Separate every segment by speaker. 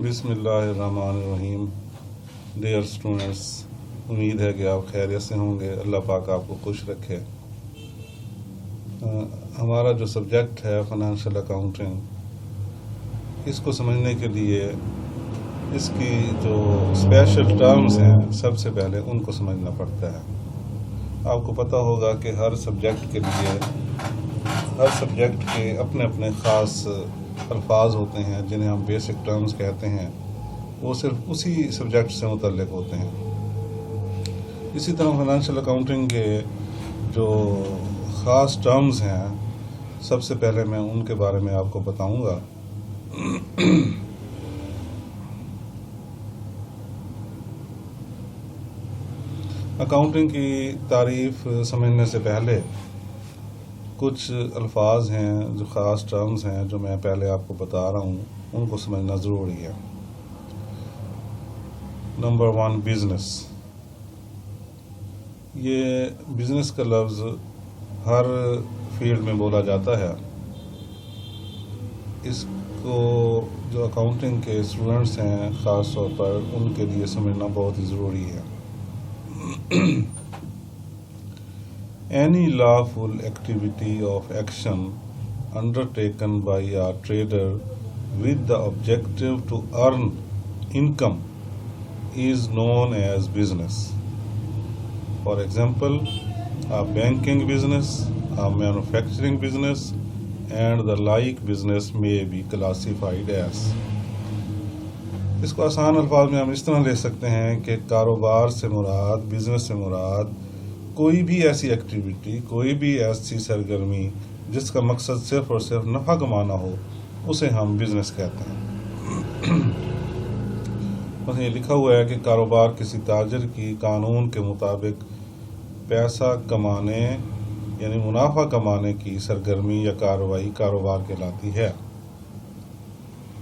Speaker 1: بسم اللہ الرحمن الرحیم. ڈیئر اسٹوڈنٹس، امید ہے کہ آپ خیریت سے ہوں گے. اللہ پاک آپ کو خوش رکھے. ہمارا جو سبجیکٹ ہے فائنینشیل اکاؤنٹنگ، اس کو سمجھنے کے لیے اس کی جو اسپیشل ٹرمز ہیں سب سے پہلے ان کو سمجھنا پڑتا ہے. آپ کو پتہ ہوگا کہ ہر سبجیکٹ کے لیے ہر سبجیکٹ کے اپنے اپنے خاص الفاظ ہوتے ہیں جنہیں ہم بیسک ٹرمز کہتے ہیں. وہ صرف اسی سبجیکٹ سے متعلق ہوتے ہیں. اسی طرح فائنینشیل اکاؤنٹنگ کے جو خاص ٹرمز ہیں، سب سے پہلے میں ان کے بارے میں آپ کو بتاؤں گا. اکاؤنٹنگ کی تعریف سمجھنے سے پہلے کچھ الفاظ ہیں، جو خاص ٹرمز ہیں جو میں پہلے آپ کو بتا رہا ہوں، ان کو سمجھنا ضروری ہے. Number 1، business. یہ بزنس کا لفظ ہر فیلڈ میں بولا جاتا ہے. اس کو جو اکاؤنٹنگ کے اسٹوڈنٹس ہیں خاص طور پر ان کے لیے سمجھنا بہت ہی ضروری ہے. Any lawful activity of action undertaken by a trader with the objective to earn income is known as business. For example, a banking business, a manufacturing business, and the like business may be classified as. اس کو آسان الفاظ میں ہم اس طرح لے سکتے ہیں کہ کاروبار سے مراد، بزنس سے مراد کوئی بھی ایسی ایکٹیویٹی، کوئی بھی ایسی سرگرمی جس کا مقصد صرف اور صرف نفع کمانا ہو، اسے ہم بزنس کہتے ہیں. مثلا یہ لکھا ہوا ہے کہ کاروبار کسی تاجر کی قانون کے مطابق پیسہ کمانے یعنی منافع کمانے کی سرگرمی یا کارروائی کاروبار کہلاتی ہے.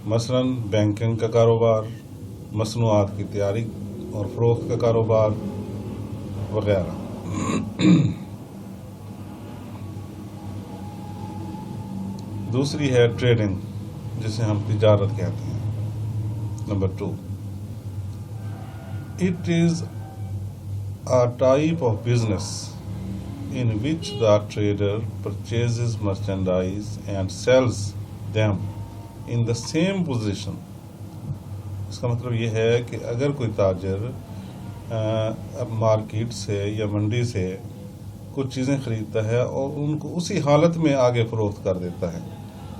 Speaker 1: مثلا بینکنگ کا کاروبار، مصنوعات کی تیاری اور فروخت کا کاروبار وغیرہ. دوسری ہے ٹریڈنگ، جسے ہم تجارت کہتے ہیں. Number 2، it is a type of business in which the trader purchases merchandise and sells them in the same position. اس کا مطلب یہ ہے کہ اگر کوئی تاجر مارکیٹ سے یا منڈی سے کچھ چیزیں خریدتا ہے اور ان کو اسی حالت میں آگے فروخت کر دیتا ہے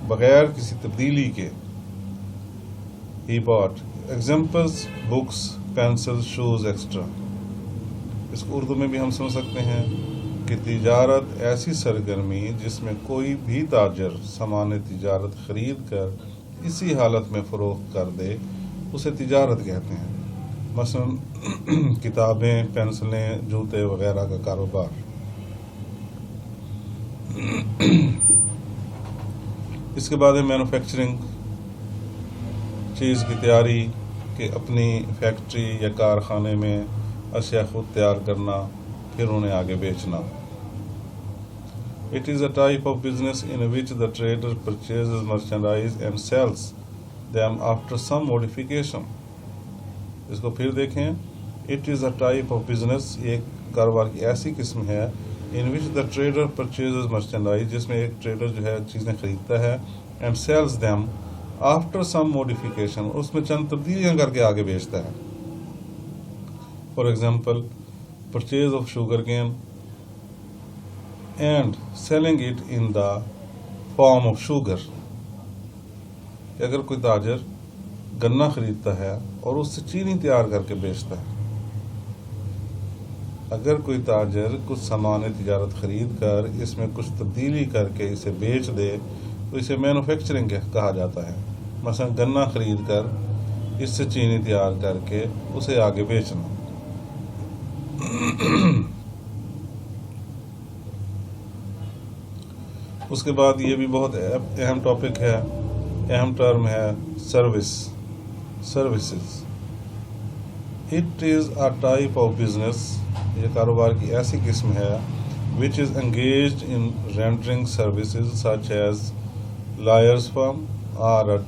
Speaker 1: بغیر کسی تبدیلی کے. He bought examples, books, pencils, shoes, etc. اس کو اردو میں بھی ہم سمجھ سکتے ہیں کہ تجارت ایسی سرگرمی جس میں کوئی بھی تاجر سامان تجارت خرید کر اسی حالت میں فروخت کر دے، اسے تجارت کہتے ہیں. مثلا کتابیں، پینسلیں، جوتے وغیرہ کا کاروبار. اس کے بعد ہے مینوفیکچرنگ، چیز کی تیاری کہ اپنی فیکٹری یا کارخانے میں اشیاء خود تیار کرنا پھر انہیں آگے بیچنا. It is a type of business in which the trader purchases merchandise and sells them after some modification. اس کو پھر دیکھیں. It is a type of business، ایک کاروبار کی ایسی قسم ہے in which the trader purchases merchandise، جس میں ایک ٹریڈر جو ہے چیزیں خریدتا ہے and sells them after some modification، اس میں چند تبدیلیاں کر کے آگے بیچتا ہے. For example, purchase of sugarcane and selling it in the form of sugar. اگر کوئی تاجر گنا خریدتا ہے اور اس سے چینی تیار کر کے بیچتا ہے. اگر کوئی تاجر کچھ سامان تجارت خرید کر اس میں کچھ تبدیلی کر کے اسے بیچ دے تو اسے مینوفیکچرنگ کہا جاتا ہے. مثلا گنا خرید کر اس سے چینی تیار کر کے اسے آگے بیچنا. اس کے بعد یہ بھی بہت اہم ٹاپک ہے، اہم ٹرم ہے services. It is a type of business، یہ کاروبار کی ایسی قسم ہے which is engaged in rendering services such as lawyer's firm or a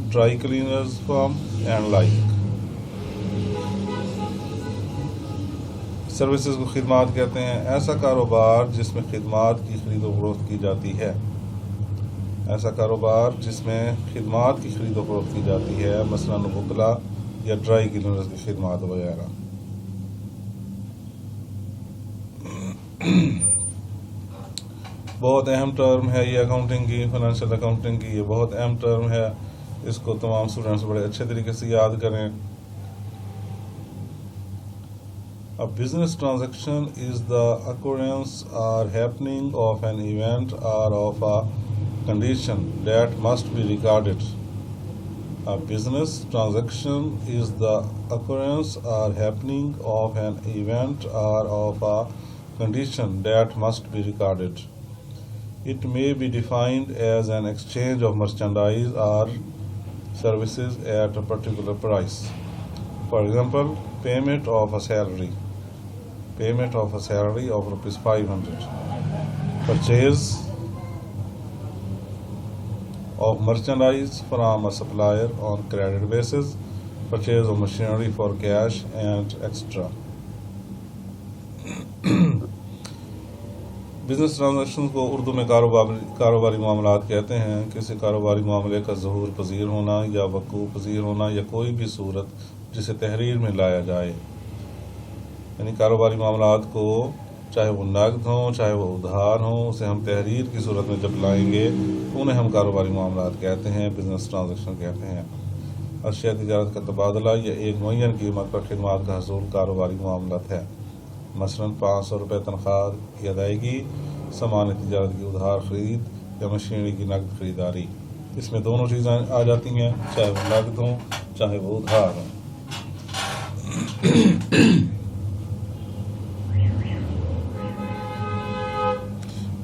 Speaker 1: dry cleaners firm and like. Services کو خدمات کہتے ہیں، ایسا کاروبار جس میں خدمات کی خرید و فروخت کی جاتی ہے، ایسا کاروبار جس میں خدمات کی خرید و فروخت کی جاتی ہے، مثلا وکلا یا ڈرائی کلینرز کی خدمات وغیرہ. بہت اہم ٹرم ہے یہ اکاؤنٹنگ کی، فائنینشیل اکاؤنٹنگ کی یہ بہت اہم ٹرم ہے، اس کو تمام اسٹوڈنٹس بڑے اچھے طریقے سے یاد کریں. A business transaction is the occurrence or happening of an event or of a condition that must be recorded. A business transaction is the occurrence or happening of an event or of a condition that must be recorded. It may be defined as an exchange of merchandise or services at a particular price. For example, payment of a salary of rupees 500, purchase of merchandise from a supplier on credit basis, purchase of machinery for cash and extra. Business transaction کو اردو میں کاروباری معاملات کہتے ہیں. کسی کاروباری معاملے کا ظہور پذیر ہونا یا وقوع پذیر ہونا یا کوئی بھی صورت جسے تحریر میں لایا جائے، یعنی کاروباری معاملات کو چاہے وہ نقد ہوں چاہے وہ ادھار ہوں، اسے ہم تحریر کی صورت میں جب لائیں گے انہیں ہم کاروباری معاملات کہتے ہیں، بزنس ٹرانزیکشن کہتے ہیں. اشیاء تجارت کا تبادلہ یا ایک معین قیمت پر خدمات کا حصول کاروباری معاملات ہے. مثلا 500 روپے تنخواہ کی ادائیگی، سامان تجارت کی ادھار خرید یا مشینری کی نقد خریداری. اس میں دونوں چیزیں آ جاتی ہیں، چاہے وہ نقد ہوں چاہے وہ ادھار ہوں.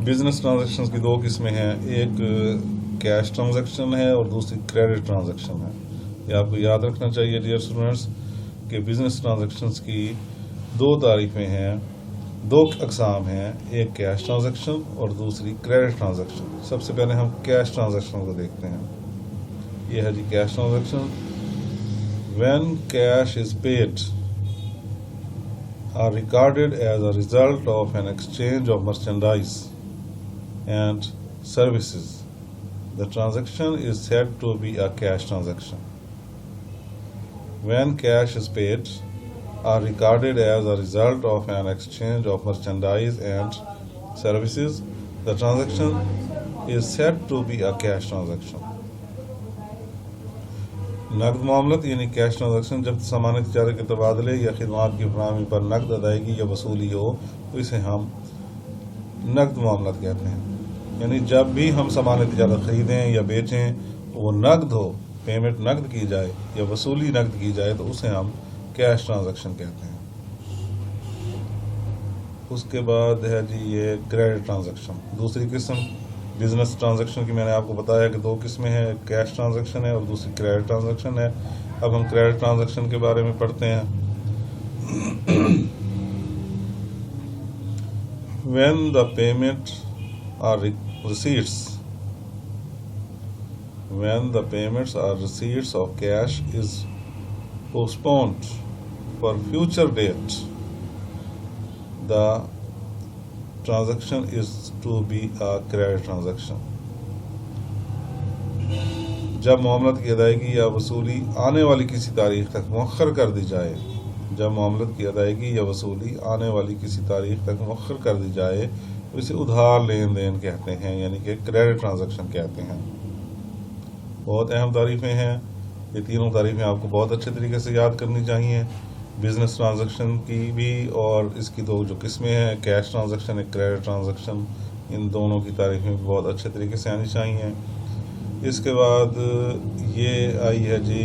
Speaker 1: بزنس ٹرانزیکشن کی دو قسمیں ہیں، ایک کیش ٹرانزیکشن ہے اور دوسری کریڈٹ ٹرانزیکشن ہے. یہ آپ کو یاد رکھنا چاہیے ڈیئر اسٹوڈنٹس کہ بزنس ٹرانزیکشنز کی دو تعریفیں ہیں، دو اقسام ہیں، ایک کیش ٹرانزیکشن اور دوسری کریڈٹ ٹرانزیکشن. سب سے پہلے ہم کیش ٹرانزیکشن کو دیکھتے ہیں. یہ ہے جی cash transaction. When cash is paid are recorded as a result of an exchange of merchandise and services. The transaction is said to be a cash transaction. When cash is paid are recorded as a result of an exchange of merchandise and services, the transaction is said to be a cash transaction. نقد معاملت یعنی cash transaction جب سامان تجارت کے تبادلے یا خدمات کی فراہمی پر نقد ادائیگی یا وصولی ہو تو اسے ہم نقد معاملات کہتے ہیں. یعنی جب بھی ہم سامان تجارت خریدیں یا بیچیں وہ نقد ہو، پیمنٹ نقد کی جائے یا وصولی نقد کی جائے تو اسے ہم کیش ٹرانزیکشن کہتے ہیں. اس کے بعد ہے جی یہ کریڈٹ ٹرانزیکشن، دوسری قسم بزنس ٹرانزیکشن کی. میں نے آپ کو بتایا کہ دو قسمیں ہیں، ایک کیش ٹرانزیکشن ہے اور دوسری کریڈٹ ٹرانزیکشن ہے. اب ہم کریڈٹ ٹرانزیکشن کے بارے میں پڑھتے ہیں. When the payment or receipts of cash is postponed for future date, the transaction is to be a credit transaction. جب معاملت کی ادائیگی یا وصولی آنے والی کسی تاریخ تک مؤخر کر دی جائے، جب معاملت کی ادائیگی یا وصولی آنے والی کسی تاریخ تک مؤخر کر دی جائے تو اسے ادھار لین دین کہتے ہیں، یعنی کہ کریڈٹ ٹرانزیکشن کہتے ہیں. بہت اہم تعریفیں ہیں، یہ تینوں تعریفیں آپ کو بہت اچھے طریقے سے یاد کرنی چاہیے، بزنس ٹرانزیکشن کی بھی اور اس کی دو جو قسمیں ہیں، کیش ٹرانزیکشن ایک کریڈٹ ٹرانزیکشن، ان دونوں کی تعریفیں بھی بہت اچھے طریقے سے آنی چاہیے. اس کے بعد یہ آئی ہے جی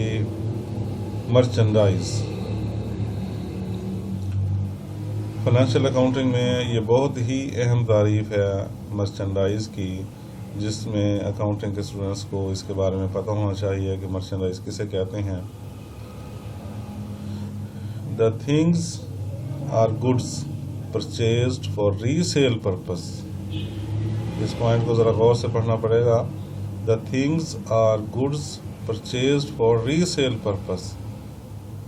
Speaker 1: مرچنڈائز. فائنینشیل اکاؤنٹنگ میں یہ بہت ہی اہم تعریف ہے مرچنڈائز کی، جس میں اکاؤنٹنگ کے اسٹوڈنٹس کو اس کے بارے میں پتہ ہونا چاہیے کہ مرچنڈائز کسے کہتے ہیں. The things are goods purchased for resale purpose. اس پوائنٹ کو ذرا غور سے پڑھنا پڑے گا. The things are goods purchased for resale purpose.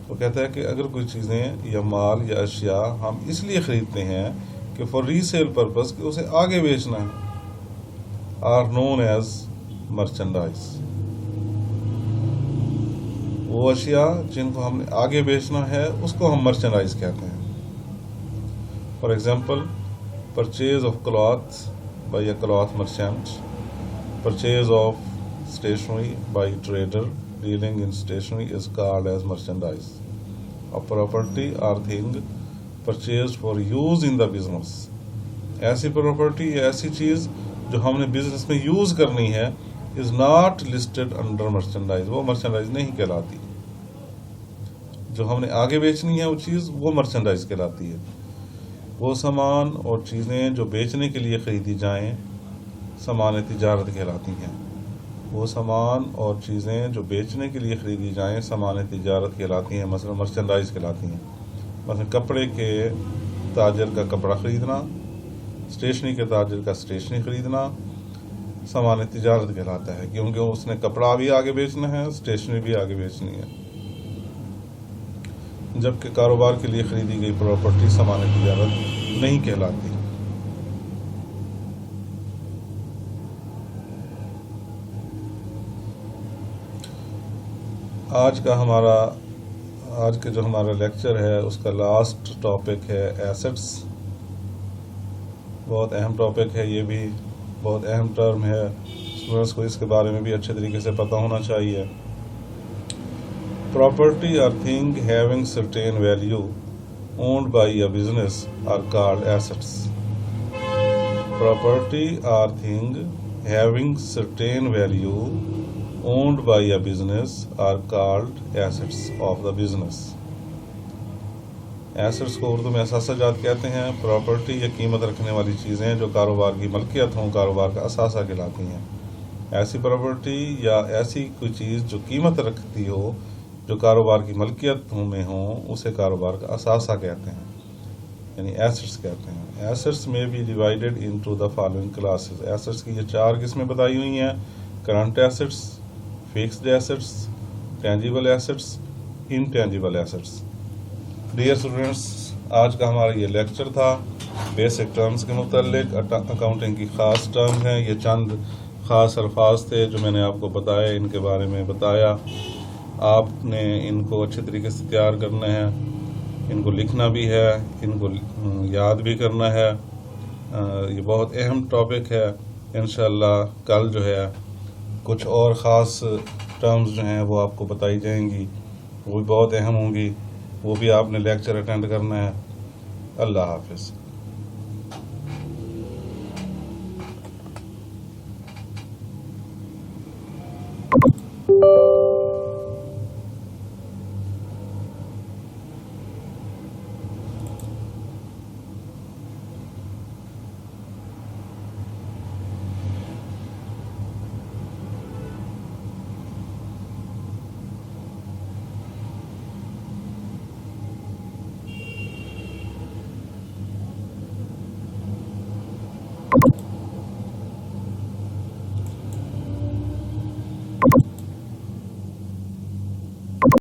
Speaker 1: وہ کہتا ہے کہ اگر کوئی چیزیں یا مال یا اشیاء ہم اس لیے خریدتے ہیں کہ فار ریسیل پرپز کہ اسے آگے بیچنا ہے، آر نون ایز مرچنڈائز. وہ اشیاء جن کو ہم نے آگے بیچنا ہے اس کو ہم مرچنڈائز کہتے ہیں. For example purchase of cloth by a cloth merchant, purchase of stationery by trader dealing in stationery is called as merchandise. A property or thing purchased for use in the business. ایسی property یا ایسی چیز جو ہم نے business میں use کرنی ہے is not listed under merchandise. وہ مرچنڈائز نہیں کہلاتی. جو ہم نے آگے بیچنی ہے وہ چیز وہ مرچنڈائز کہلاتی ہے. وہ سامان اور چیزیں جو بیچنے کے لیے خریدی جائیں سامان تجارت کہلاتی ہیں. وہ سامان اور چیزیں جو بیچنے کے لیے خریدی جائیں سامان تجارت کہلاتی ہیں، مثلا مرچنڈائز کہلاتی ہیں. مثلا کپڑے کے تاجر کا کپڑا خریدنا، اسٹیشنری کے تاجر کا اسٹیشنری خریدنا سامان تجارت کہلاتا ہے، کیونکہ اس نے کپڑا بھی آگے بیچنا ہے، اسٹیشنری بھی آگے بیچنی ہے. جبکہ کاروبار کے لیے خریدی گئی پراپرٹی سامان تجارت نہیں کہلاتی. آج کا جو ہمارا لیکچر ہے اس کا لاسٹ ٹاپک ہے ایسٹس. بہت اہم ٹاپک ہے، یہ بھی بہت اہم ٹرم ہے، اسٹوڈنٹس کو اس کے بارے میں بھی اچھے طریقے سے پتہ ہونا چاہیے. Property or thing having certain value owned by a business are called assets. Property or thing having certain value owned by a business are called assets of the business. Assets کو اردو میں اثاثہ جات کہتے ہیں. پراپرٹی یا قیمت رکھنے والی چیزیں جو کاروبار کی ملکیت ہوں کاروبار کا اثاثہ کہلاتی ہیں. ایسی پراپرٹی یا ایسی کوئی چیز جو قیمت رکھتی ہو جو کاروبار کی ملکیت میں ہوں اسے کاروبار کا اثاثہ کہتے ہیں، یعنی ایسٹس کہتے ہیں. ایسٹس میں be divided into the following classes. Assets کی یہ 4 قسمیں بتائی ہوئی ہیں: current assets, fixed assets, tangible assets, intangible assets. Dear students, آج کا ہمارا یہ لیکچر تھا بیسک ٹرمز کے متعلق. اکاؤنٹنگ کی خاص ٹرم ہیں، یہ چند خاص الفاظ تھے جو میں نے آپ کو بتایا، ان کے بارے میں بتایا. آپ نے ان کو اچھے طریقے سے تیار کرنا ہے، ان کو لکھنا بھی ہے، ان کو یاد بھی کرنا ہے. یہ بہت اہم ٹاپک ہے. انشاءاللہ کل جو ہے کچھ اور خاص ٹرمز جو ہیں وہ آپ کو بتائی جائیں گی، وہ بھی بہت اہم ہوں گی، وہ بھی آپ نے لیکچر اٹینڈ کرنا ہے. اللہ حافظ. you